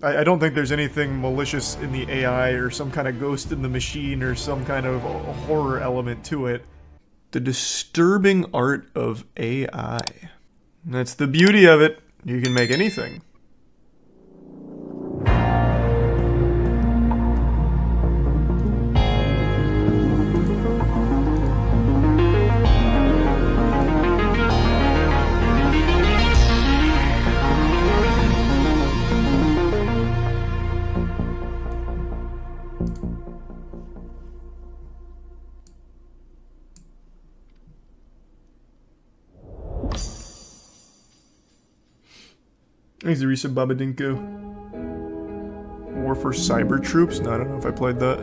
I don't think there's anything malicious in the AI or some kind of ghost in the machine or some kind of a horror element to it. The disturbing art of AI. That's the beauty of it. You can make anything. Thanks, Arisa Babadinko. War for Cyber Troops? No, I don't know if I played that.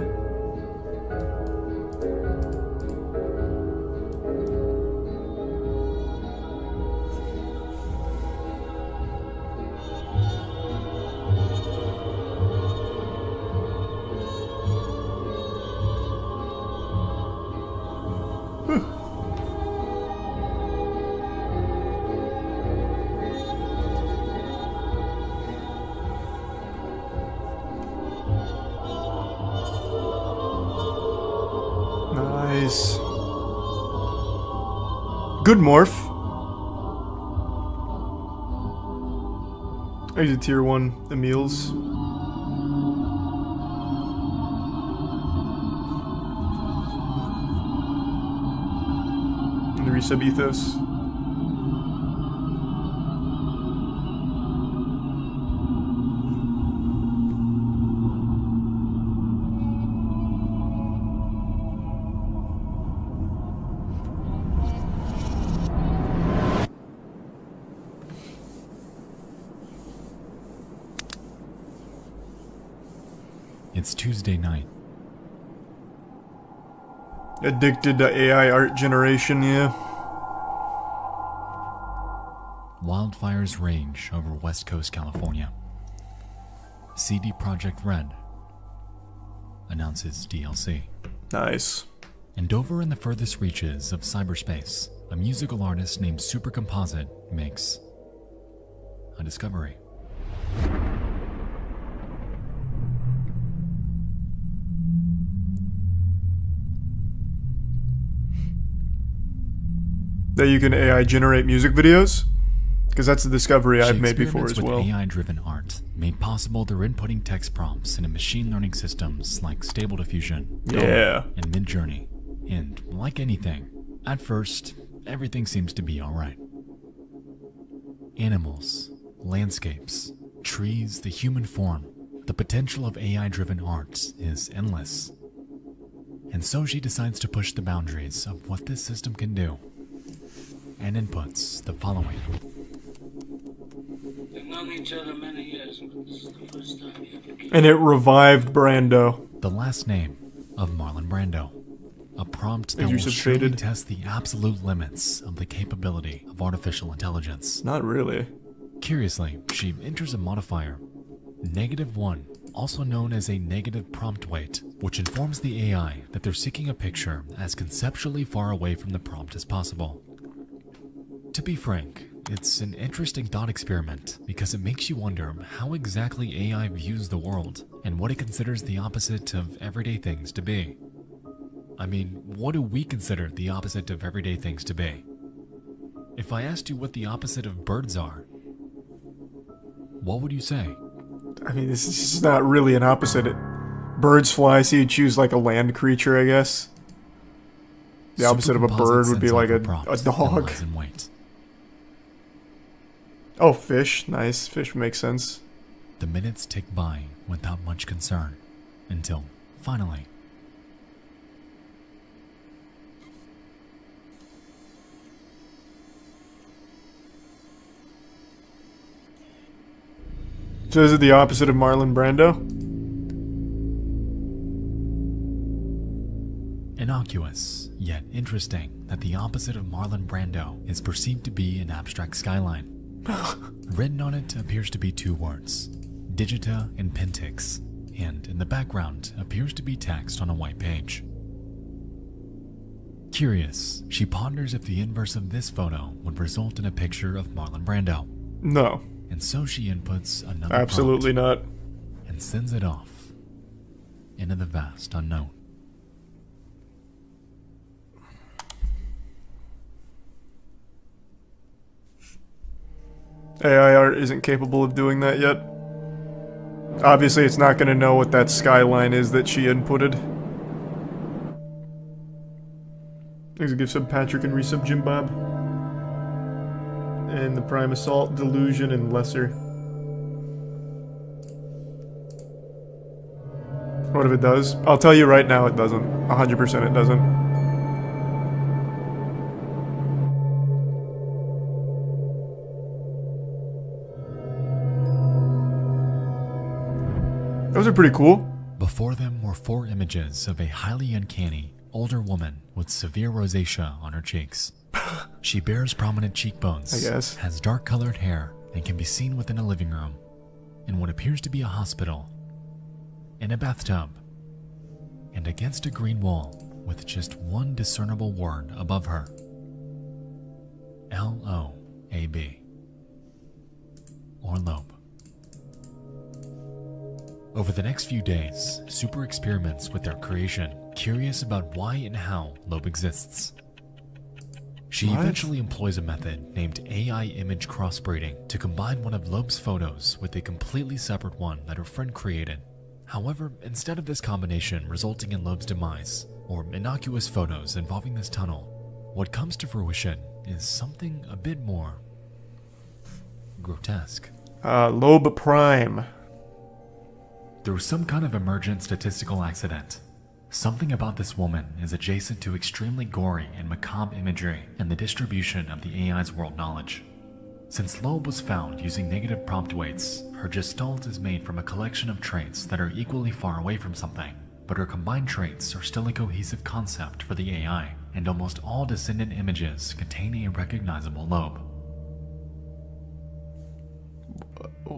Nice. Good morph. He's a tier 1 Emils. And the resub ethos. It's Tuesday night. Addicted to AI art generation, yeah. Wildfires rage over West Coast California. CD Projekt Red announces DLC. Nice. And over in the furthest reaches of cyberspace, a musical artist named Supercomposite makes a discovery. That you can AI generate music videos? Because that's a discovery I've made before as well. With AI-driven art, made possible through inputting text prompts into machine learning systems like Stable Diffusion, yeah, and Midjourney. And like anything, at first, everything seems to be alright. Animals, landscapes, trees, the human form, the potential of AI-driven art is endless. And so she decides to push the boundaries of what this system can do, and inputs the following. We've known each other many years, but this is the first time you ever came. And it revived Brando. The last name of Marlon Brando. A prompt that will Intrusive surely faded. test the absolute limits of the capability of artificial intelligence. Not really. Curiously, she enters a modifier, -1, also known as a negative prompt weight, which informs the AI that they're seeking a picture as conceptually far away from the prompt as possible. To be frank, it's an interesting thought experiment because it makes you wonder how exactly AI views the world and what it considers the opposite of everyday things to be. I mean, what do we consider the opposite of everyday things to be? If I asked you what the opposite of birds are, what would you say? I mean, this is not really an opposite. Birds fly, so you choose like a land creature, I guess. The opposite of a bird would be like a dog. Oh, fish. Nice. Fish makes sense. The minutes tick by without much concern, until, finally, so is it the opposite of Marlon Brando? innocuous, yet interesting that the opposite of Marlon Brando is perceived to be an abstract skyline. Written on it appears to be 2 words, Digita and Pentix, and in the background appears to be text on a white page. Curious, she ponders if the inverse of this photo would result in a picture of Marlon Brando. No. And so she inputs another Absolutely prompt. not. and sends it off into the vast unknown. AI art isn't capable of doing that yet. Obviously, it's not going to know what that skyline is that she inputted. Thanks a gift sub Patrick and resub Jim Bob. And the Prime Assault, Delusion, and Lesser. What if it does? I'll tell you right now it doesn't. 100% it doesn't. Those are pretty cool. Before them were 4 images of a highly uncanny, older woman with severe rosacea on her cheeks. She bears prominent cheekbones, I guess. has dark-colored hair, and can be seen within a living room, in what appears to be a hospital, in a bathtub, and against a green wall with just one discernible word above her. L-O-A-B. Or lobe. Over the next few days, Super experiments with their creation, curious about why and how Loeb exists. She eventually employs a method named AI image crossbreeding to combine one of Loeb's photos with a completely separate one that her friend created. However, instead of this combination resulting in Loeb's demise, or innocuous photos involving this tunnel, what comes to fruition is something a bit more grotesque. Loeb Prime. Through some kind of emergent statistical accident, something about this woman is adjacent to extremely gory and macabre imagery in the distribution of the AI's world knowledge. Since Loeb was found using negative prompt weights, her gestalt is made from a collection of traits that are equally far away from something, but her combined traits are still a cohesive concept for the AI, and almost all descendant images contain a recognizable Loeb.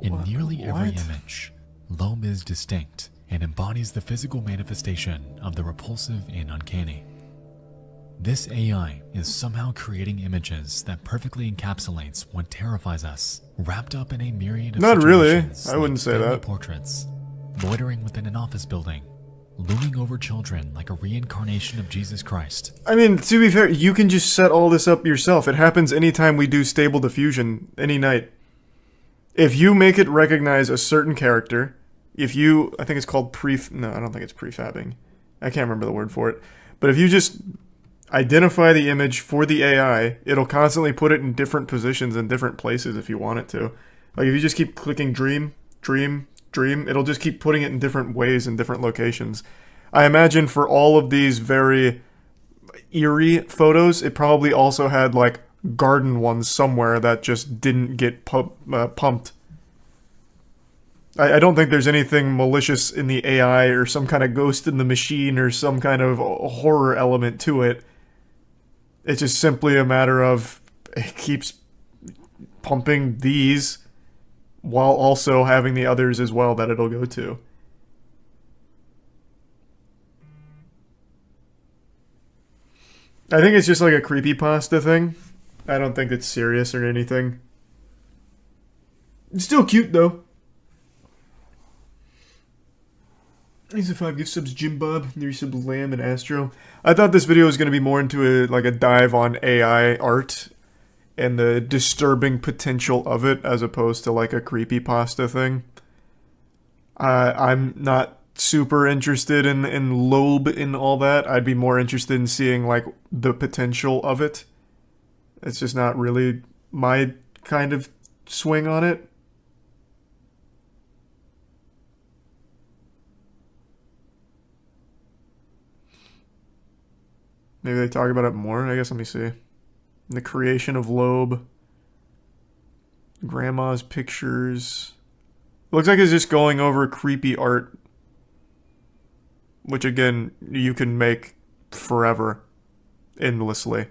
In nearly every image, Loeb is distinct and embodies the physical manifestation of the repulsive and uncanny. This AI is somehow creating images that perfectly encapsulates what terrifies us, wrapped up in a myriad of Not really. situations I wouldn't like say family that. portraits, loitering within an office building, looming over children like a reincarnation of Jesus Christ. I mean, to be fair, you can just set all this up yourself. It happens anytime we do stable diffusion, any night. If you make it recognize a certain character, if you, I think it's called no, I don't think it's prefabbing. I can't remember the word for it. But if you just identify the image for the AI, it'll constantly put it in different positions in different places if you want it to. Like if you just keep clicking dream, dream, dream, it'll just keep putting it in different ways in different locations. I imagine for all of these very eerie photos, it probably also had like garden ones somewhere that just didn't get pumped. I don't think there's anything malicious in the AI or some kind of ghost in the machine or some kind of horror element to it. It's just simply a matter of it keeps pumping these while also having the others as well that it'll go to. I think it's just like a creepypasta thing. I don't think it's serious or anything. It's still cute though. These are 5 gift subs, Jim Bob, 3 subs, Lamb, and Astro. I thought this video was going to be more into a dive on AI art and the disturbing potential of it as opposed to like a creepypasta thing. I'm not super interested in Loeb and all that. I'd be more interested in seeing like the potential of it. It's just not really my kind of swing on it. Maybe they talk about it more. I guess let me see. The creation of Loeb. Grandma's pictures. Looks like it's just going over creepy art. Which again, you can make forever. Endlessly.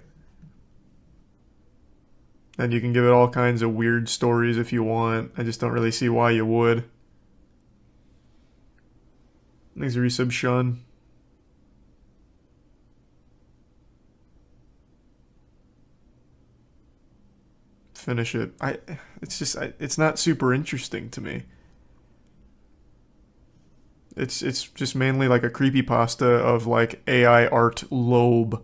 And you can give it all kinds of weird stories if you want. I just don't really see why you would. Thanks for resub, Sean. Finish it. It's not super interesting to me. It's just mainly like a creepypasta of like AI art lobe.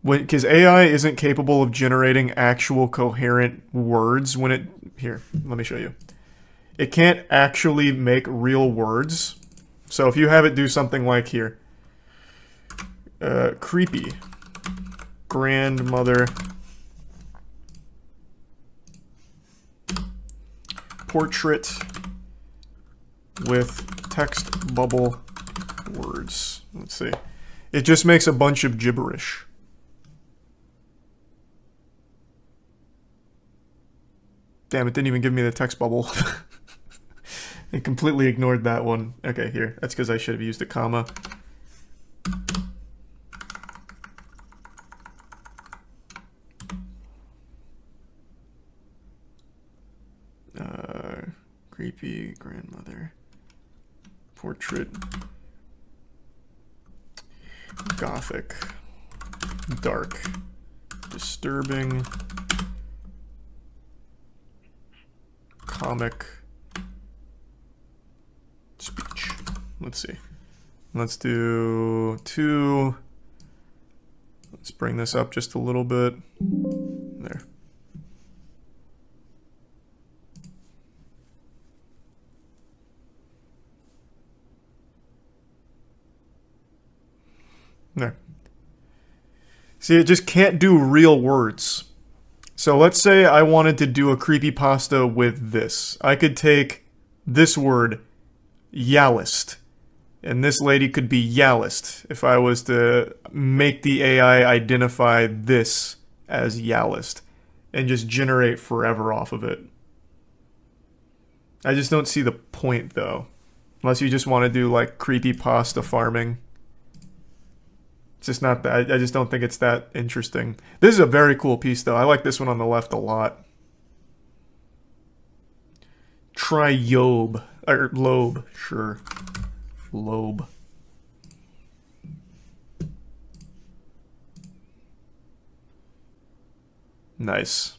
Because AI isn't capable of generating actual coherent words when it... Here, let me show you. It can't actually make real words. So if you have it do something like here. Creepy. Grandmother. Portrait. With text bubble words. Let's see. It just makes a bunch of gibberish. Damn, it didn't even give me the text bubble. It completely ignored that one. Okay, here. That's because I should have used a comma. Creepy grandmother. Portrait. Gothic. Dark. Disturbing. Comic. Speech. Let's see. Let's do 2. Let's bring this up just a little bit. There. There. See, it just can't do real words. So let's say I wanted to do a creepypasta with this. I could take this word, Yallist, and this lady could be Yallist if I was to make the AI identify this as Yallist and just generate forever off of it. I just don't see the point, though. Unless you just want to do, like, creepypasta farming. It's just not that. I just don't think it's that interesting. This is a very cool piece, though. I like this one on the left a lot. Triobe. Or lobe. Sure. Lobe. Nice.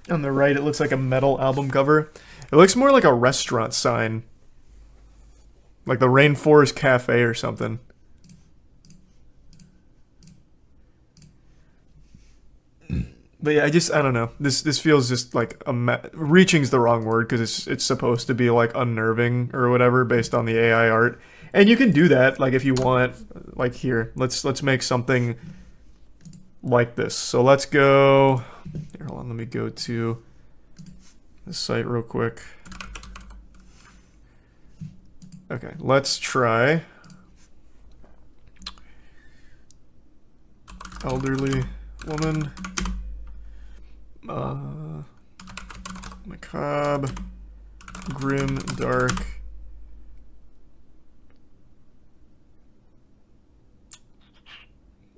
On the right, it looks like a metal album cover. It looks more like a restaurant sign. Like the Rainforest Cafe or something. But yeah, I don't know. This feels just like reaching's the wrong word because it's supposed to be like unnerving or whatever based on the AI art. And you can do that like if you want. Like here, let's make something like this. So let's go. Here, hold on. Let me go to the site real quick. Okay, let's try elderly woman, macabre, grim, dark.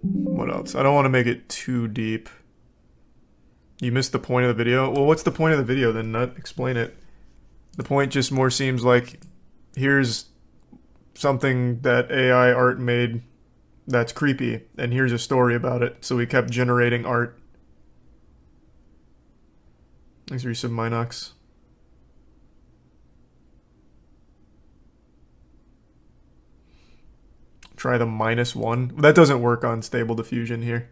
What else? I don't want to make it too deep. You missed the point of the video? Well, what's the point of the video then, Nut? Explain it. The point just more seems like here's something that AI art made that's creepy, and here's a story about it. So we kept generating art. Thanks for some Minox. Try the -1. That doesn't work on Stable Diffusion here.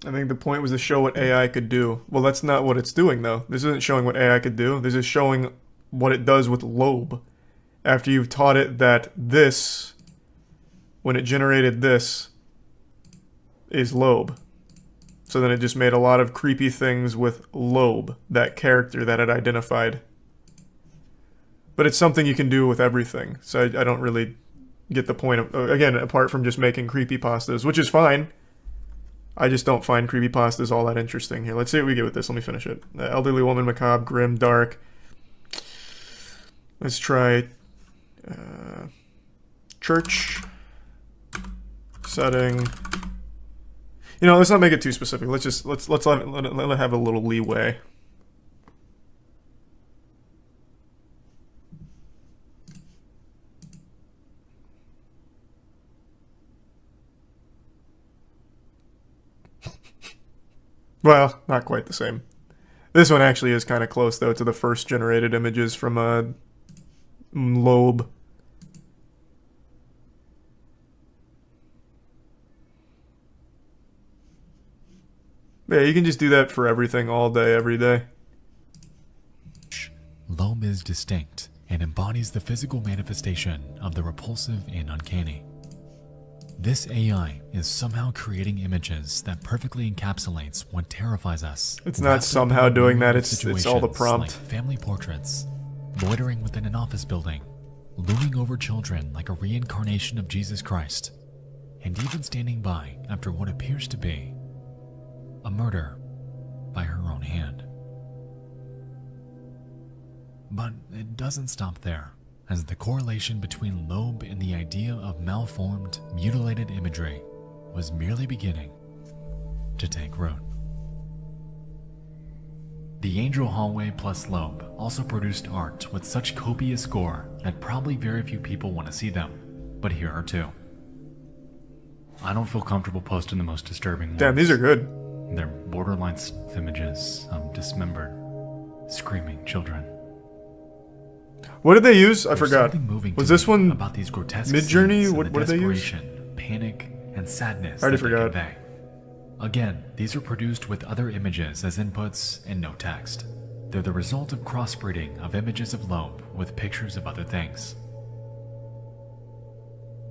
I think the point was to show what AI could do. Well, that's not what it's doing, though. This isn't showing what AI could do. This is showing what it does with lobe. After you've taught it that this, when it generated this, is lobe. So then it just made a lot of creepy things with lobe, that character that it identified. But it's something you can do with everything. So I don't really get the point of, again, apart from just making creepypastas, which is fine. I just don't find creepypastas all that interesting. Here, let's see what we get with this. Let me finish it. Elderly woman, macabre, grim, dark. Let's try church setting. You know, let's not make it too specific. Let's let it have a little leeway. Well, not quite the same. This one actually is kind of close, though, to the first generated images from Loeb. Yeah, you can just do that for everything all day, every day. Loeb is distinct and embodies the physical manifestation of the repulsive and uncanny. This AI is somehow creating images that perfectly encapsulates what terrifies us. It's not somehow doing that, it's all the Situations prompt. like family portraits, loitering within an office building, looming over children like a reincarnation of Jesus Christ, and even standing by after what appears to be a murder by her own hand. But it doesn't stop there, as the correlation between Loeb and the idea of malformed, mutilated imagery was merely beginning to take root. The Angel Hallway plus Loeb also produced art with such copious gore that probably very few people want to see them, but here are two. I don't feel comfortable posting the most disturbing ones. Damn, these are good. They're borderline images of dismembered, screaming children. What did they use? I There's forgot. something moving Was to this me one about these grotesque Midjourney? scenes and What the did they use? desperation, panic, and sadness I already that they forgot. convey. Again, these are produced with other images as inputs and no text. They're the result of crossbreeding of images of Loeb with pictures of other things.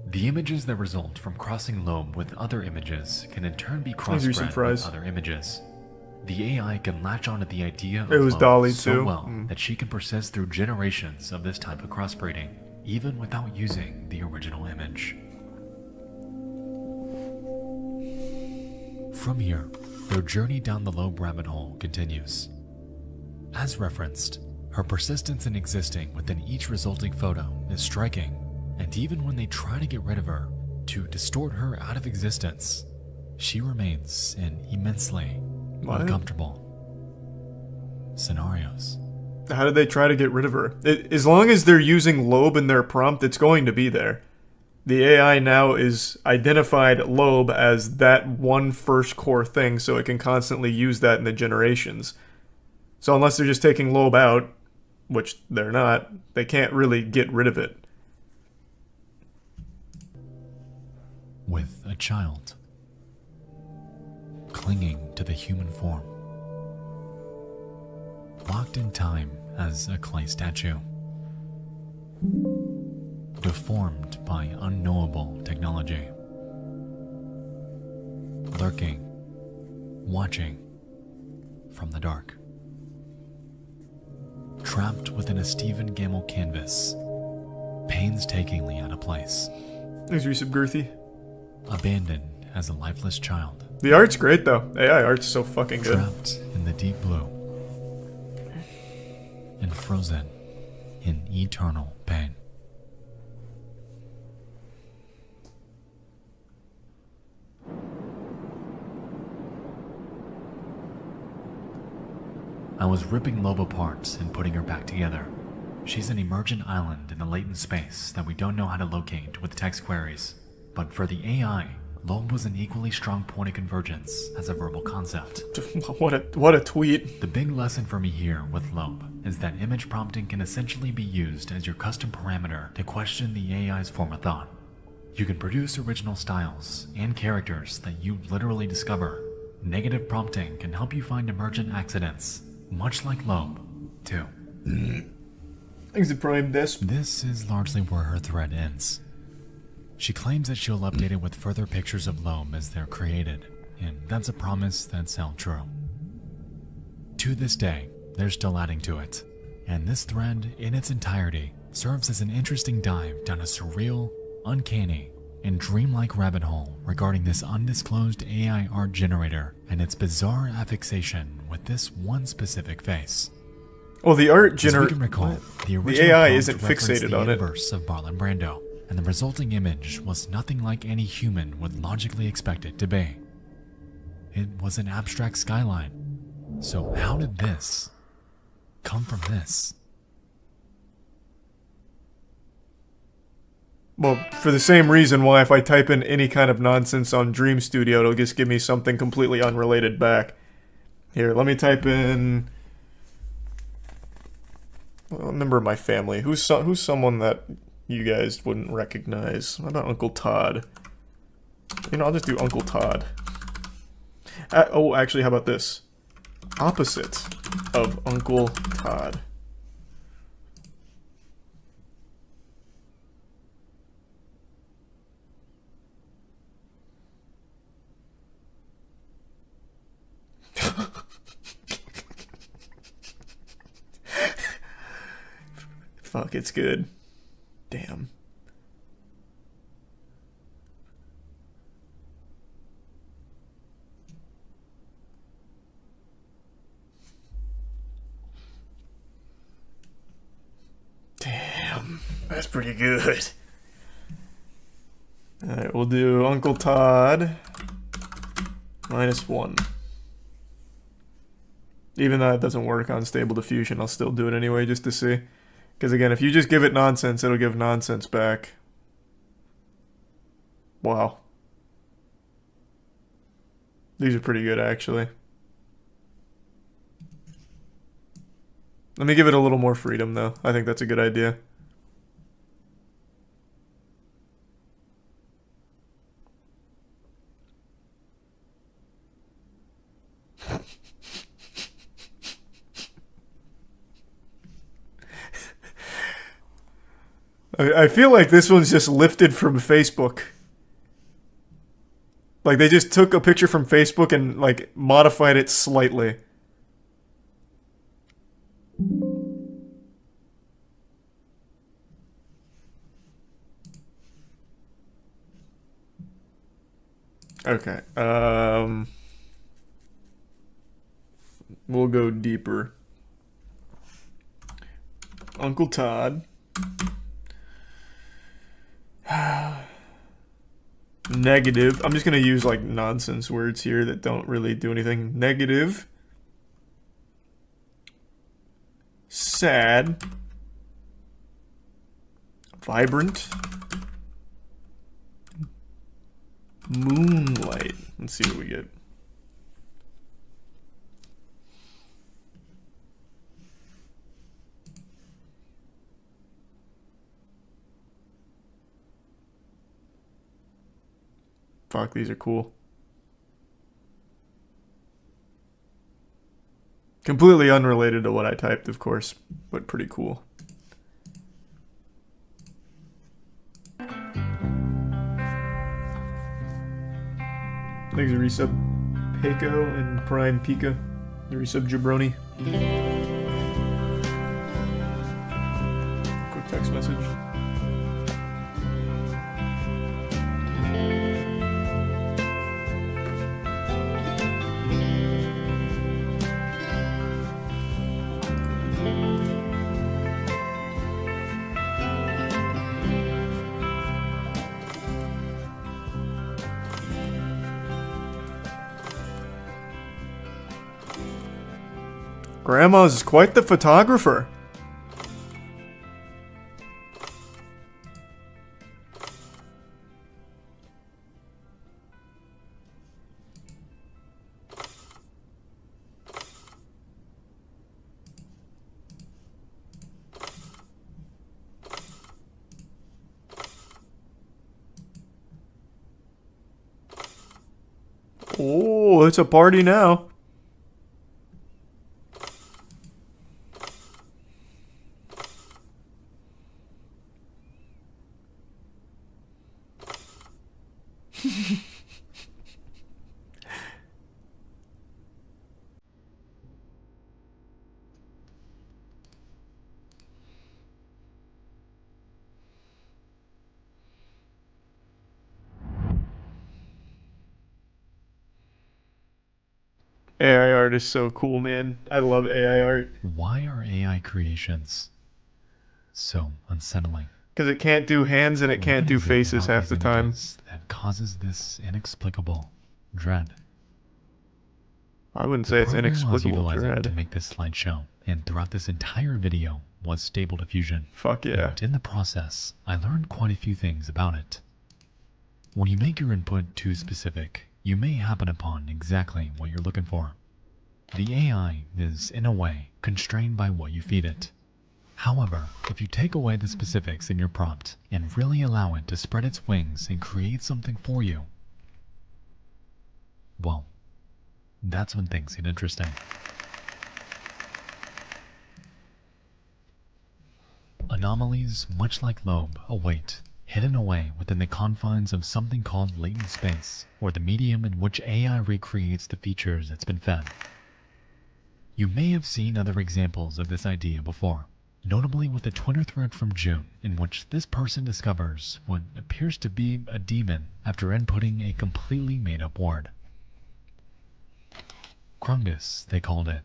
The images that result from crossing Loeb with other images can in turn be These are some crossbred fries. with other images. The AI can latch onto the idea of It was Loeb Dolly, so too. well that she can persist through generations of this type of crossbreeding, even without using the original image. From here, their journey down the Loeb rabbit hole continues. As referenced, her persistence in existing within each resulting photo is striking, and even when they try to get rid of her, to distort her out of existence, she remains in immensely What? uncomfortable scenarios. How did they try to get rid of her? As long as they're using Loeb in their prompt, it's going to be there. The AI now is identified Loeb as that one first core thing, so it can constantly use that in the generations. So unless they're just taking Loeb out, which they're not, they can't really get rid of it. With a child clinging to the human form, locked in time as a clay statue, deformed by unknowable technology, lurking, watching from the dark, trapped within a Stephen Gamble canvas, painstakingly out of place, Thanks, Resub Girthy. abandoned as a lifeless child, The art's great, though. AI art's so fucking good. trapped in the deep blue, and frozen in eternal pain. I was ripping Loeb apart and putting her back together. She's an emergent island in the latent space that we don't know how to locate with text queries. But for the AI, Loeb was an equally strong point of convergence as a verbal concept. What a tweet. The big lesson for me here with Loeb is that image prompting can essentially be used as your custom parameter to question the AI's form of thought. You can produce original styles and characters that you literally discover. Negative prompting can help you find emergent accidents, much like Loeb, too. Thanks to Prime this. This is largely where her thread ends. She claims that she'll update it with further pictures of Loeb as they're created, and that's a promise that's held true. To this day, they're still adding to it, and this thread in its entirety serves as an interesting dive down a surreal, uncanny, and dreamlike rabbit hole regarding this undisclosed AI art generator and its bizarre affixation with this one specific face. Well, the art As we generator. can recall, the original AI prompt isn't referenced fixated the on it. universe of Marlon Brando, and the resulting image was nothing like any human would logically expect it to be. It was an abstract skyline. So how did this come from this? Well, for the same reason why if I type in any kind of nonsense on Dream Studio, it'll just give me something completely unrelated back. Here, let me type in a member of my family. Who's someone that you guys wouldn't recognize? How about Uncle Todd? You know, I'll just do Uncle Todd. Oh, actually, how about this? Opposite of Uncle Todd. Fuck, it's good. Damn. Damn, that's pretty good. Alright, we'll do Uncle Todd -1. Even though it doesn't work on Stable Diffusion, I'll still do it anyway just to see. Because again, if you just give it nonsense, it'll give nonsense back. Wow. These are pretty good, actually. Let me give it a little more freedom, though. I think that's a good idea. I feel like this one's just lifted from Facebook. Like, they just took a picture from Facebook and, like, modified it slightly. Okay, we'll go deeper. Uncle Todd. Negative. I'm just gonna use like nonsense words here that don't really do anything. Negative. Sad. Vibrant. Moonlight. Let's see what we get. Fuck, these are cool. Completely unrelated to what I typed, of course, but pretty cool. Thanks, resub Peiko and Prime Pika. The resub Jabroni. Quick text message. Grandma's quite the photographer. Oh, it's a party now. AI art is so cool, man. I love AI art. Why are AI creations so unsettling? Because it can't do hands and it can't What do is it faces about half the these time. images that causes this inexplicable dread? I wouldn't The say it's program I was inexplicable utilizing to dread. make this slideshow and throughout this entire video was Stable Diffusion. Fuck yeah. And in the process, I learned quite a few things about it. When you make your input too specific, you may happen upon exactly what you're looking for. The AI is, in a way, constrained by what you feed it. However, if you take away the specifics in your prompt and really allow it to spread its wings and create something for you, well, that's when things get interesting. Anomalies, much like Loeb, await, hidden away within the confines of something called latent space, or the medium in which AI recreates the features it's been fed. You may have seen other examples of this idea before, notably with a Twitter thread from June, in which this person discovers what appears to be a demon after inputting a completely made-up word. Krungus, they called it,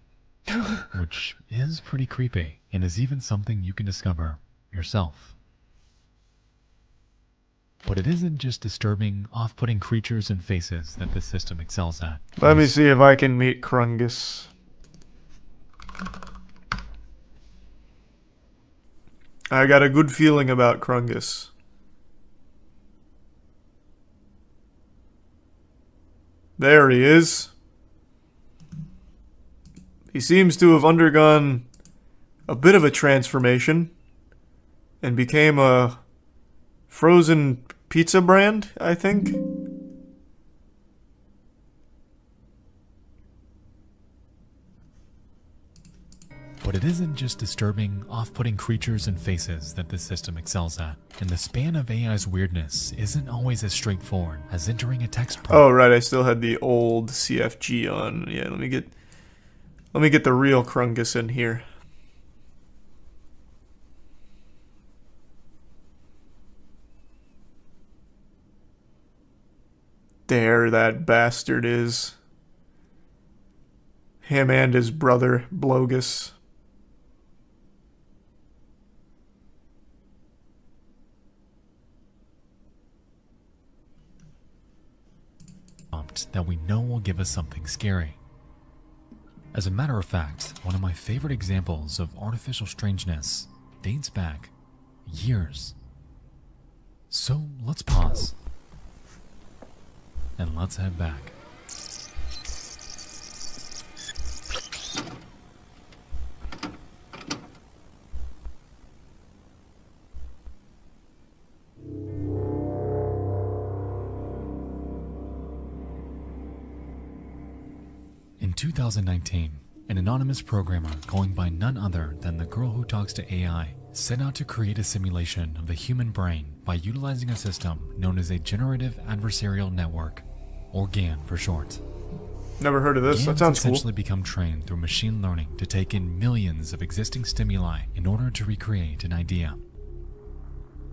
which is pretty creepy, and is even something you can discover yourself. But it isn't just disturbing, off-putting creatures and faces that this system excels at. Let me see if I can meet Krungus. I got a good feeling about Krungus. There he is. He seems to have undergone a bit of a transformation and became a frozen pizza brand, I think. But it isn't just disturbing, off-putting creatures and faces that this system excels at. And the span of AI's weirdness isn't always as straightforward as entering a text prompt. Oh, right, I still had the old CFG on. Yeah, let me get the real Krungus in here. There that bastard is. Him and his brother, Blogus. That we know will give us something scary. As a matter of fact, one of my favorite examples of artificial strangeness dates back years. So let's pause and let's head back. In 2019, an anonymous programmer going by none other than the girl who talks to AI set out to create a simulation of the human brain by utilizing a system known as a generative adversarial network, or GAN for short. Never heard of this. GANs That sounds cool. essentially become trained through machine learning to take in millions of existing stimuli in order to recreate an idea.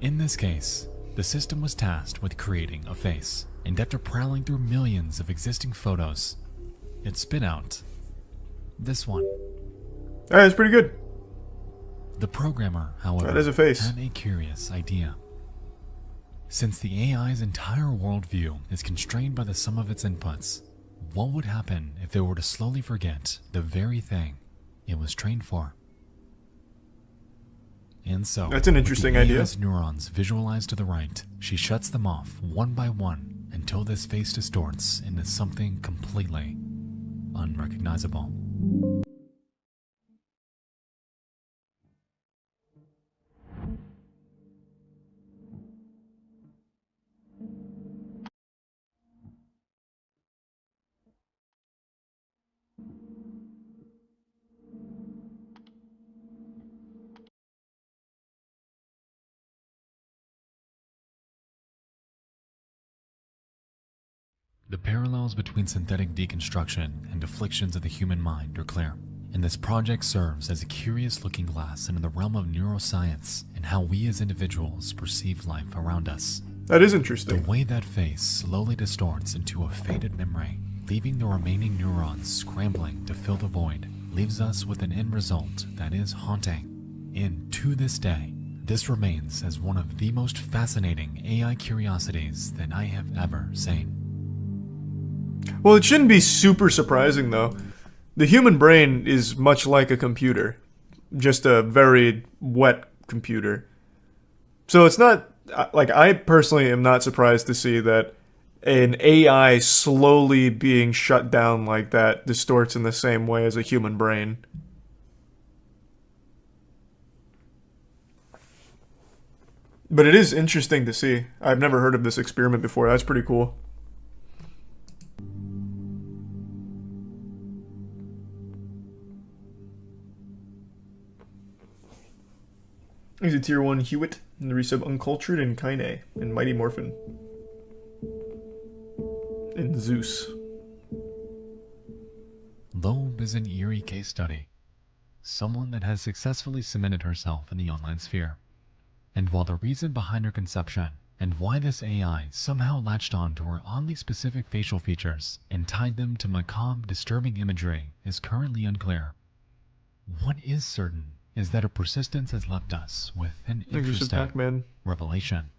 In this case, the system was tasked with creating a face, and after prowling through millions of existing photos, it spit out this one. That's pretty good. The programmer, however, That is a face. had a curious idea. Since the AI's entire worldview is constrained by the sum of its inputs, what would happen if it were to slowly forget the very thing it was trained for? And so, That's an interesting with the idea. AI's neurons visualized to the right, she shuts them off one by one until this face distorts into something completely unrecognizable. The parallels between synthetic deconstruction and afflictions of the human mind are clear, and this project serves as a curious looking glass into the realm of neuroscience and how we as individuals perceive life around us. That is The interesting. way that face slowly distorts into a faded memory, leaving the remaining neurons scrambling to fill the void, leaves us with an end result that is haunting. And to this day, this remains as one of the most fascinating AI curiosities that I have ever seen. Well, it shouldn't be super surprising, though. The human brain is much like a computer. Just a very wet computer. So it's not... Like, I personally am not surprised to see that an AI slowly being shut down like that distorts in the same way as a human brain. But it is interesting to see. I've never heard of this experiment before. That's pretty cool. He's a tier 1 Hewitt, and the resub Uncultured and Kaine, and Mighty Morphin. And Zeus. Loeb is an eerie case study. Someone that has successfully cemented herself in the online sphere. And while the reason behind her conception and why this AI somehow latched on to her oddly specific facial features and tied them to macabre, disturbing imagery is currently unclear. What is certain is that her persistence has left us with an interesting Pac-Man. revelation.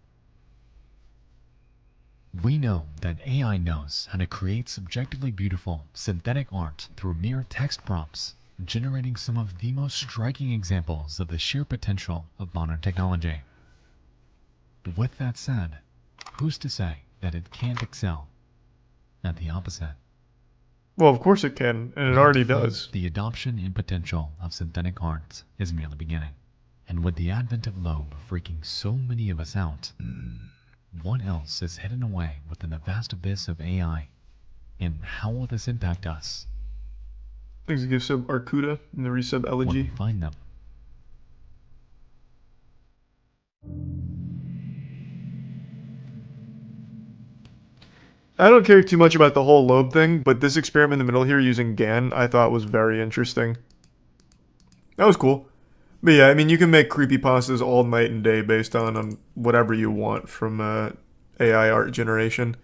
We know that AI knows how to create subjectively beautiful synthetic art through mere text prompts, generating some of the most striking examples of the sheer potential of modern technology. With that said, who's to say that it can't excel at the opposite? Well, of course it can, and it already does. The adoption and potential of synthetic art is merely beginning. And with the advent of Loeb freaking so many of us out, what else is hidden away within the vast abyss of AI? And how will this impact us Thanks to give sub Arcuda and the resub when Elegy. we find them? I don't care too much about the whole Loeb thing, but this experiment in the middle here using GAN I thought was very interesting. That was cool. But yeah, I mean, you can make creepypastas all night and day based on whatever you want from AI art generation.